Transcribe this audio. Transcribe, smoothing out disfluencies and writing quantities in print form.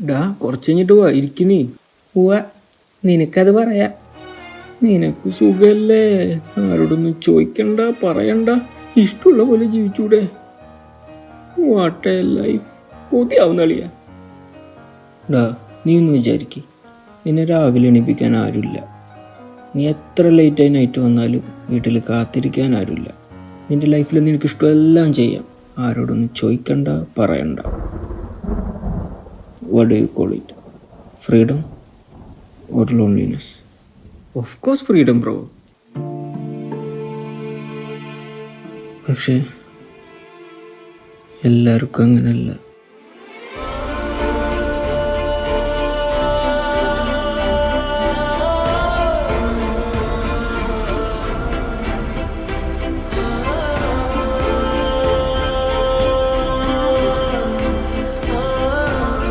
ഡാ കുറച്ച് കഴിഞ്ഞിട്ട് പോവാ, ഇരിക്കുന്നേ. പോവാ, നിനക്കത് പറയാ. നിനക്ക് സുഖല്ലേ, ആരോടൊന്നും ചോദിക്കണ്ട പറയണ്ട, ഇഷ്ടമുള്ള പോലെ ജീവിച്ചൂടെ. What a life. കൊതിയാവുന്ന കളിയാ. ഡാ നീ ഒന്ന് വിചാരിക്ക്, നിന്നെ രാവിലെ എണീപ്പിക്കാൻ ആരുമില്ല. നീ എത്ര ലേറ്റായി നൈറ്റ് വന്നാലും വീട്ടിൽ കാത്തിരിക്കാൻ ആരുമില്ല. നിന്റെ ലൈഫിൽ നിനക്ക് ഇഷ്ടമെല്ലാം ചെയ്യാം, ആരോടൊന്നും ചോദിക്കണ്ട പറയണ്ട. What do you call it? Freedom or loneliness? Of course freedom bro. പക്ഷേ എല്ലാവർക്കും അങ്ങനെയല്ല.